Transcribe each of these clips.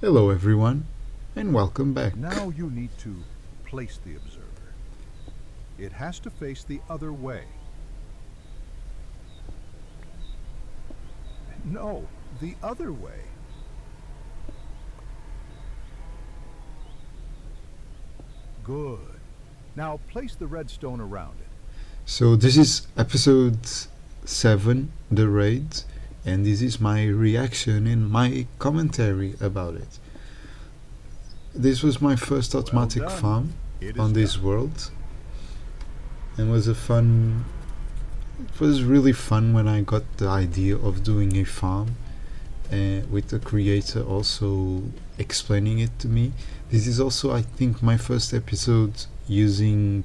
Hello everyone, and welcome back. Now you need to place the observer. It has to face the other way. No, the other way. Good. Now place the red stone around it. So this is episode 7, The Raid, and this is my reaction and my commentary about it. This was my first automatic Well done. farm It on is this done. world, and it was really fun when I got the idea of doing a farm, with the creator also explaining it to me. This is also, I think, my first episode using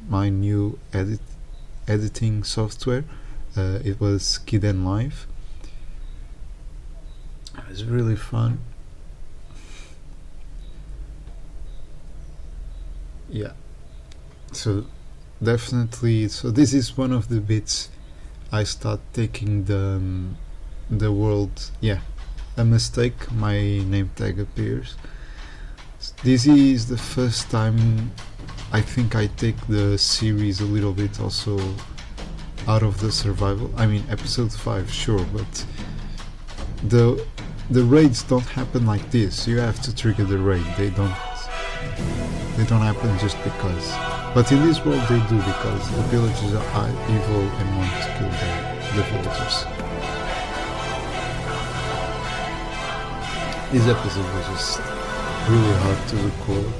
my new editing software. It was Kiden Live. It was really fun. Yeah. So definitely. So this is one of the bits I start taking the world. Yeah, a mistake. My name tag appears. This is the first time I think I take the series a little bit also out of the survival. I mean, episode 5, sure, but the raids don't happen like this. You have to trigger the raid. They don't happen just because. But in this world they do, because the villagers are evil and want to kill the villagers. This episode was just really hard to record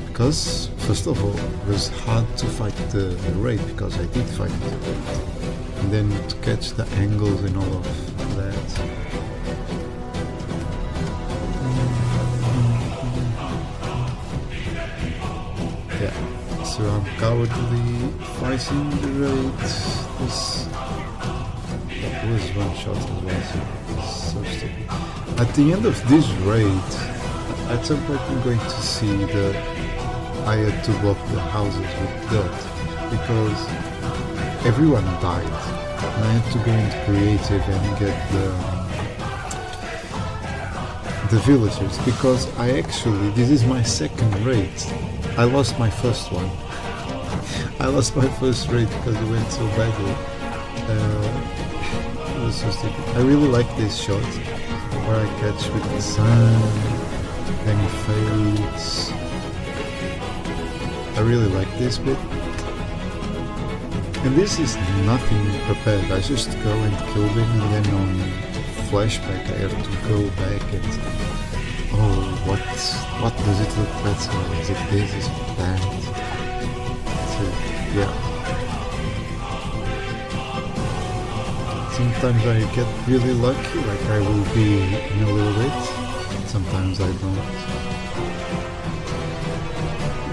because, first of all, it was hard to fight the raid, because I did fight the raid, and then to catch the angles and all of that. Yeah, so I'm cowardly fighting the raid. This was one shot as well, so it's so stupid. At the end of this raid, at some point I'm going to see that I had to block the houses with dirt because everyone died. And I had to go into creative and get the villagers, because this is my second raid. I lost my first one. I lost my first raid because it went so badly. It was so stupid. I really like this shot where I catch with the sun, then he fades. I really like this bit. And this is nothing prepared. I just go and kill them, and then on flashback I have to go back and what does it look better? Is it this? Is it that? So yeah. Sometimes I get really lucky, like I will be in a little bit. Sometimes I don't.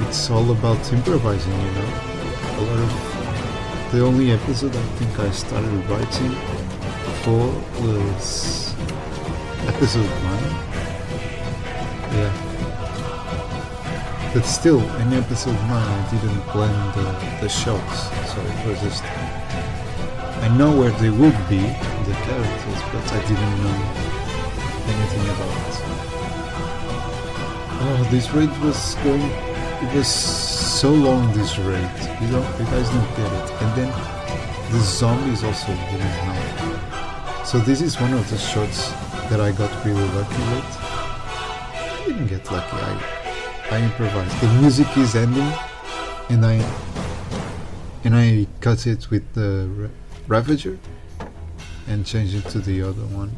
It's all about improvising, you know. A lot of the only episode I think I started writing for was episode 9. Yeah. But still, in episode 9 I didn't plan the shots, so it was just, I know where they would be, the characters, but I didn't know anything about it. Oh, this raid was going, it was so long, this raid, you guys don't get it. And then the zombies also didn't help. So this is one of the shots that I got really lucky with. I didn't get lucky, I improvised. The music is ending, and I cut it with the Ravager and changed it to the other one.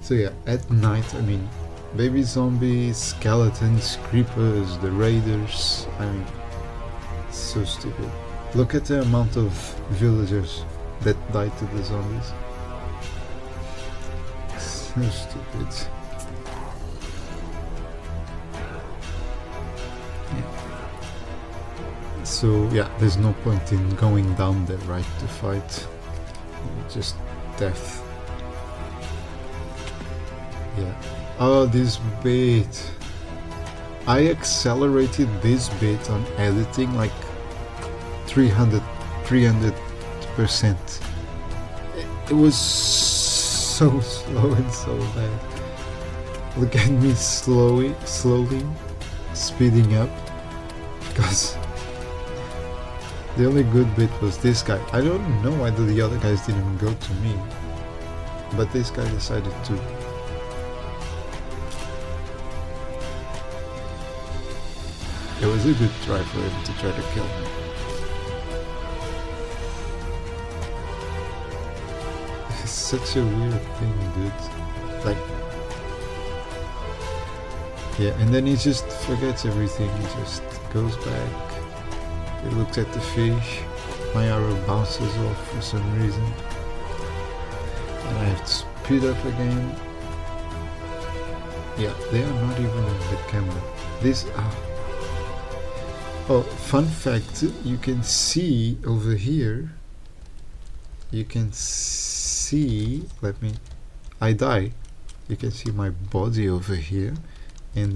So yeah, at night, I mean, baby zombies, skeletons, creepers, the raiders, I mean, so stupid. Look at the amount of villagers that died to the zombies. So stupid. So yeah, there's no point in going down there, right, to fight. Just death. Yeah. Oh, this bit. I accelerated this bit on editing like 300%. It was so slow and so bad. Look at me slowly speeding up, because the only good bit was this guy. I don't know why the other guys didn't go to me, but this guy decided to. It was a good try for him to try to kill me. It's such a weird thing, dude. Like, yeah, and then he just forgets everything. He just goes back. He looks at the fish. My arrow bounces off for some reason. And I have to speed up again. Yeah, they are not even on the camera. This oh, fun fact, you can see over here. You can see, I die. You can see my body over here, and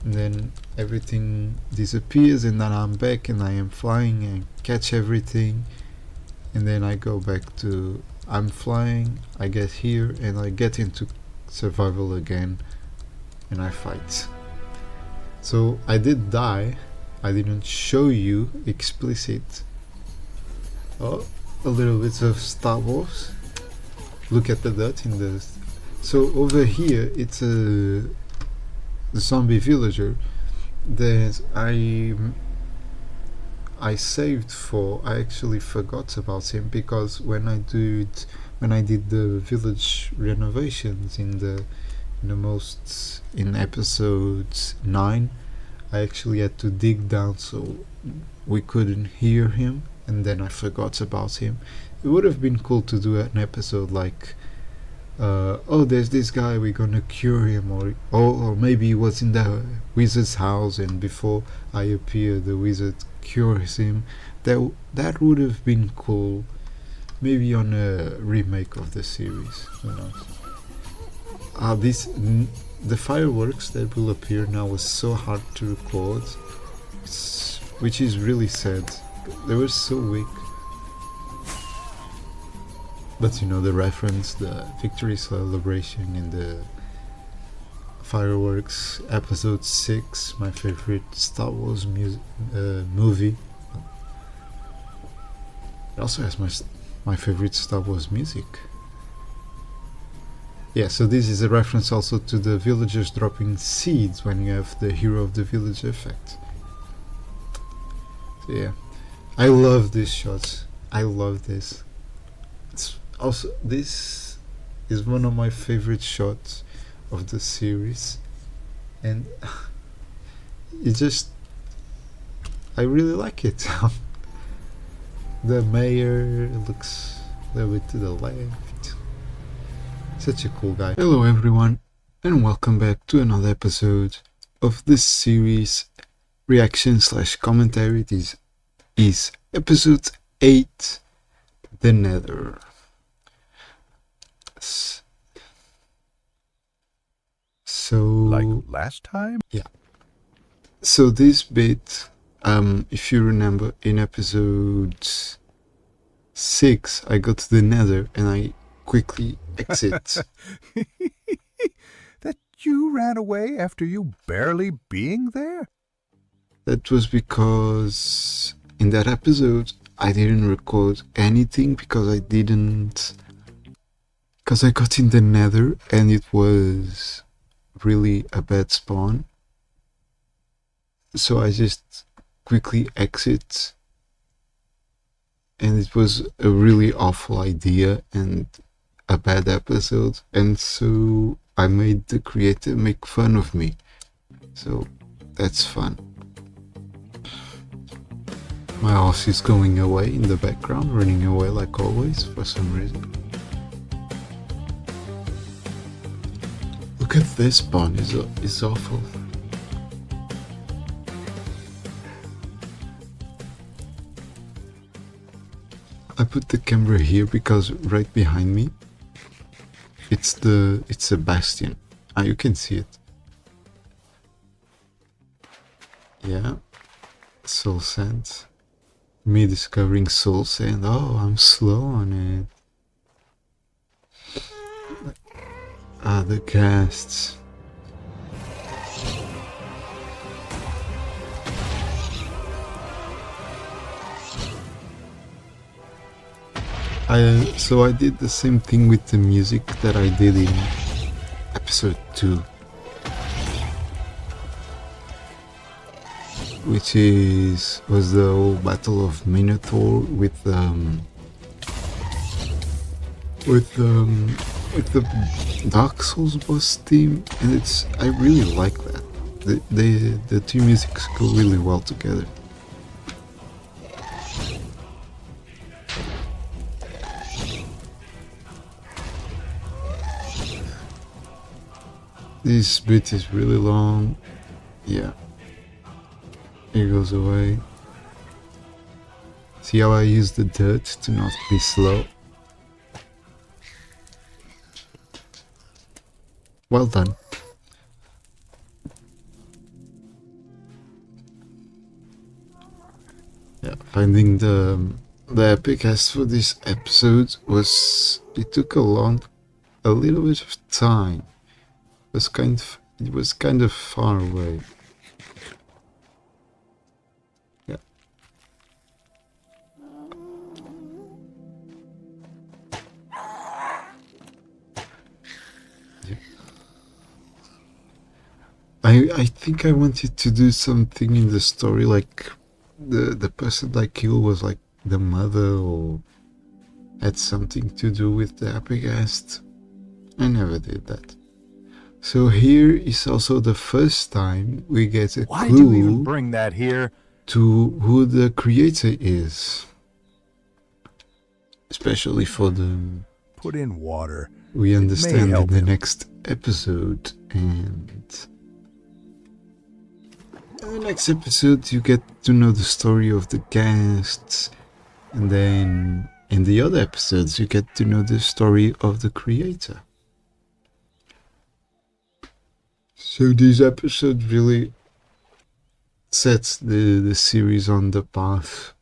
then everything disappears, and then I'm back and I am flying and catch everything, and then I go back to I'm flying, I get here and I get into survival again and I fight. So I did die. I didn't show you explicit. Oh, a little bit of Star Wars. Look at the dot in the. So over here it's a zombie villager that I saved for. I actually forgot about him because when I did the village renovations in episode 9, I actually had to dig down so we couldn't hear him, and then I forgot about him. It would have been cool to do an episode like oh, there's this guy, we're gonna cure him, or maybe he was in the wizard's house and before I appear the wizard cures him. That would have been cool, maybe on a remake of the series, who knows. The fireworks that will appear now was so hard to record, which is really sad. They were so weak. But you know the reference, the victory celebration in the fireworks, episode 6, my favorite Star Wars movie. It also has my favorite Star Wars music. Yeah, so this is a reference also to the villagers dropping seeds when you have the hero of the village effect. So yeah, I love these shots. I love this. Also, this is one of my favorite shots of the series, and I really like it. The mayor looks a little bit to the left. Such a cool guy. Hello everyone, and welcome back to another episode of this series reaction / commentary. This is episode 8, The Nether. So like last time? Yeah. So this bit, if you remember, in episode 6, I got to the Nether and I quickly exit. That you ran away after you barely being there? That was because in that episode I didn't record anything because I got in the Nether and it was really a bad spawn. So I just quickly exit, and it was a really awful idea and a bad episode, and so I made the creator make fun of me. So that's fun. My horse is going away in the background, running away like always for some reason. Look at this spawn, it's awful. I put the camera here because right behind me it's a bastion. You can see it. Yeah, soul sand. Me discovering soul sand. Oh, I'm slow on it. The casts. So I did the same thing with the music that I did in episode 2, which was the whole Battle of Minotaur with the Dark Souls boss theme, and I really like that. The two musics go really well together. This bit is really long. Yeah. It goes away. See how I use the dirt to not be slow? Well done. Yeah, finding the epic cast for this episode it took a little bit of time. It was kind of far away. Yeah. I think I wanted to do something in the story, like the person I killed was like the mother or had something to do with the Epicast. I never did that. So here is also the first time we get a Why clue do you even bring that here? to who the creator is. Especially for the... Put in water. We understand in the him. next episode, and in the next episode you get to know the story of the casts, and then in the other episodes you get to know the story of the creator. So this episode really sets the series on the path,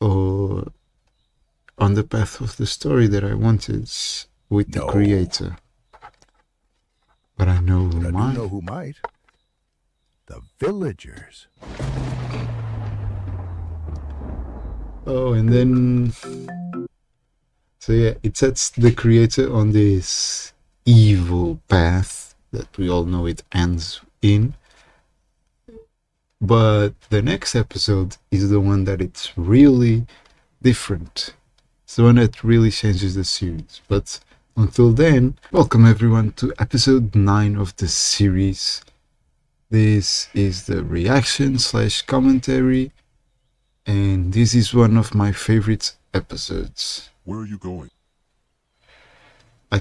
or on the path of the story that I wanted with the creator. But I know who might. I do know who might. The villagers. Oh, and then... So yeah, it sets the creator on this evil path that we all know it ends in. But the next episode is the one that it's really different. It's the one that really changes the series. But until then, welcome everyone to episode 9 of the series. This is the reaction / commentary, and this is one of my favorite episodes. Where are you going? I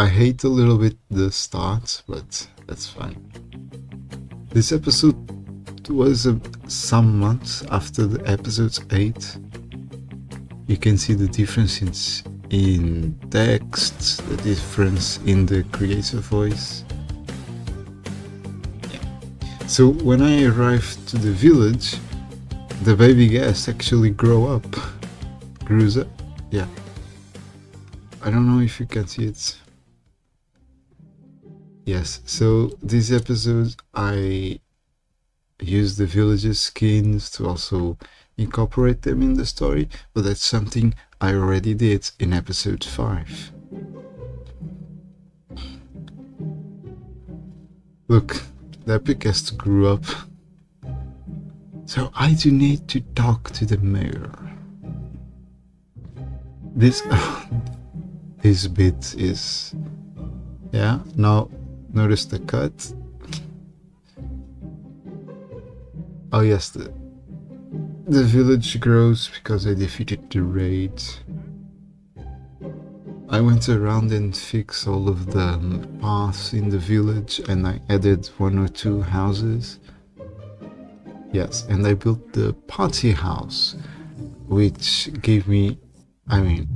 hate a little bit the start, but that's fine. This episode was some months after the episode 8. You can see the difference in text, the difference in the creator voice. Yeah. So when I arrived to the village, the baby guest actually grows up. Yeah. I don't know if you can see it. Yes, so this episode I used the villagers' skins to also incorporate them in the story, but that's something I already did in episode 5. Look, the Epicast grew up, so I do need to talk to the mayor. This bit is... Yeah, now notice the cut. Oh yes, the village grows because I defeated the raid. I went around and fixed all of the paths in the village, and I added 1 or 2 houses. Yes, and I built the party house, which gave me... I mean,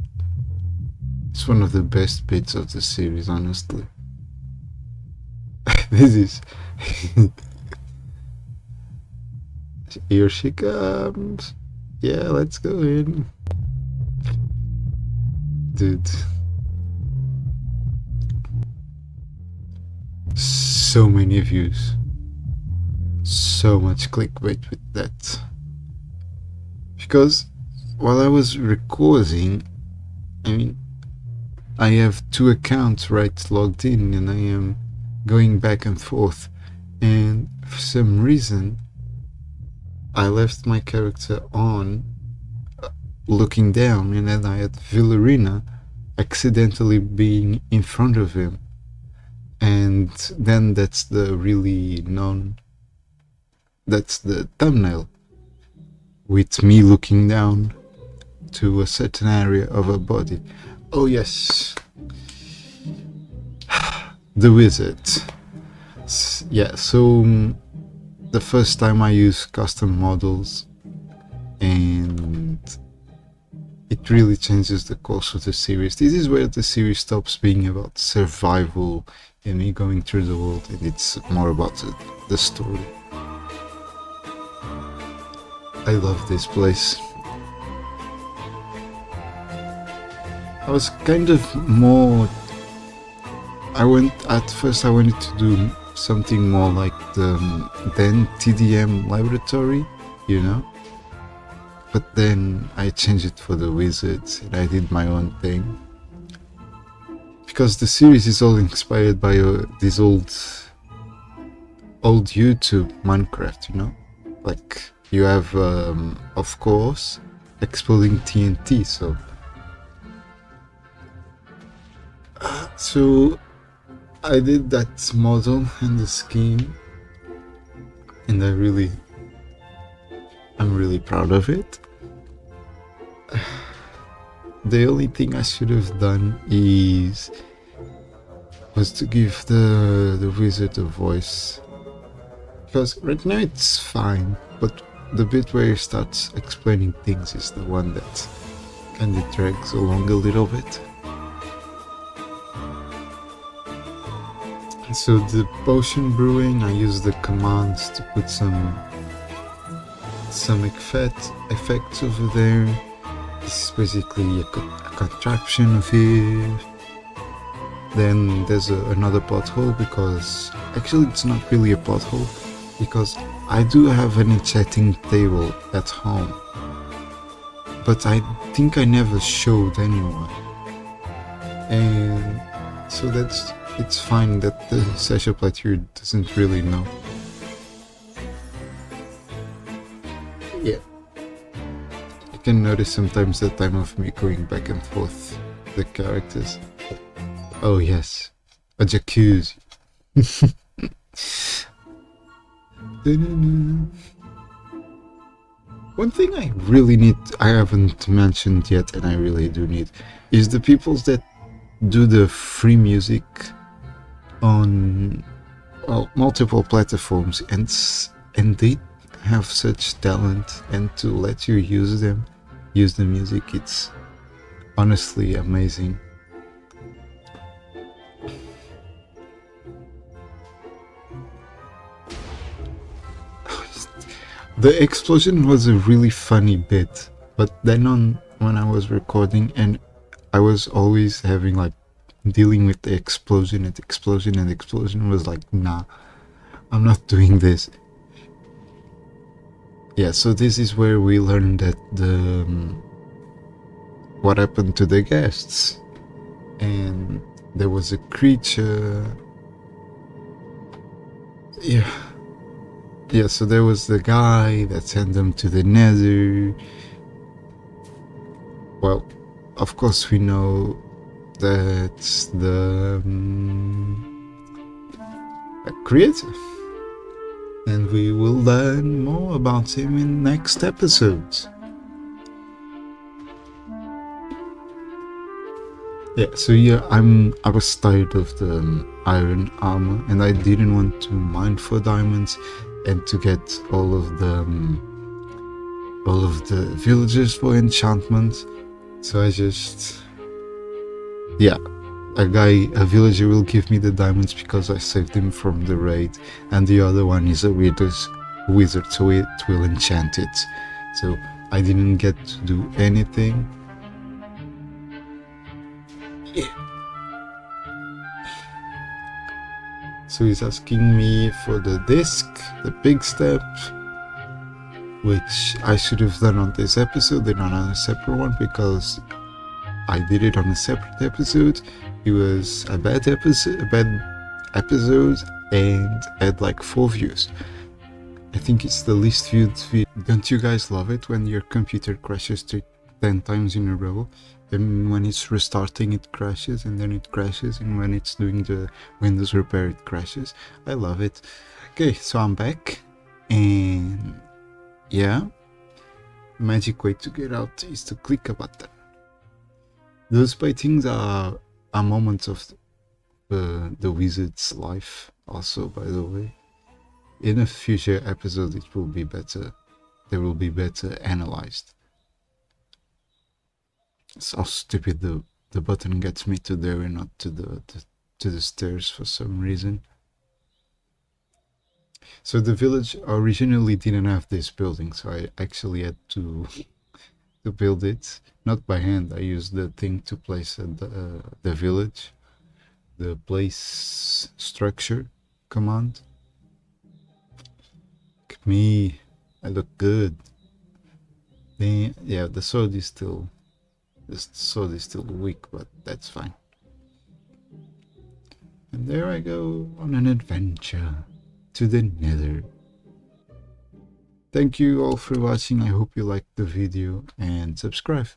it's one of the best bits of the series, honestly. This is... Here she comes. Yeah, let's go in. Dude. so many views, so much clickbait with that. Because while I was recording, I mean, I have two accounts logged in, and I am going back and forth, and for some reason I left my character on, looking down, and then I had Villarina accidentally being in front of him, and then that's the thumbnail with me looking down to a certain area of her body. Oh yes, the wizard. Yeah, so the first time I used custom models, and it really changes the course of the series. This is where the series stops being about survival and me going through the world, and it's more about the story. I love this place. I was kind of more... At first I wanted to do something more like the then TDM laboratory, you know? But then I changed it for the wizards, and I did my own thing. Because the series is all inspired by this old YouTube Minecraft, you know? Like, you have, of course, exploding TNT, so I did that model and the scheme, and I'm really proud of it. The only thing I should have done was to give the wizard a voice, because right now it's fine, but the bit where he starts explaining things is the one that kind of drags along a little bit. So the potion brewing, I use the commands to put some effects over there. This is basically a contraption of it. Then there's another plot hole, because actually it's not really a plot hole, because I do have an enchanting table at home, but I think I never showed anyone, and so it's fine that the Sash-A-Platt here doesn't really know. Yeah. You can notice sometimes the time of me going back and forth the characters. Oh yes, a jacuzzi. One thing I haven't mentioned yet, and I really do need, is the peoples that do the free music on multiple platforms, and they have such talent, and to let you use the music, it's honestly amazing. The explosion was a really funny bit, but then when I was recording, and I was always having like dealing with the explosion, was like, nah, I'm not doing this. Yeah, so this is where we learned that what happened to the guests, and there was a creature. Yeah, so there was the guy that sent them to the Nether. Well, of course we know that's the creator, and we will learn more about him in next episodes. Yeah, so yeah, I was tired of the iron armor, and I didn't want to mine for diamonds and to get all of the villagers for enchantment. So I just, yeah, a villager will give me the diamonds because I saved him from the raid, and the other one is a wizard, so it will enchant it. So I didn't get to do anything. Yeah. So he's asking me for the disc, the big step, which I should have done on this episode and not on a separate one, because I did it on a separate episode. It was a bad episode and had like 4 views. I think it's the least viewed video. Don't you guys love it when your computer crashes 10 times in a row? And when it's restarting it crashes, and then it crashes, and when it's doing the Windows repair it crashes. I love it. Okay, so I'm back, and yeah, the magic way to get out is to click a button. Those paintings are moments of the wizard's life also, by the way. In a future episode it will be better, they will be better analyzed. It's how stupid the button gets me to there and not to the stairs for some reason. So the village originally didn't have this building, so I actually had to build it, not by hand. I used the thing to place the village, the place structure command. Look at me, I look good. Yeah, the sword is still weak, but that's fine. And there I go on an adventure to the Nether. Thank you all for watching. I hope you liked the video, and subscribe.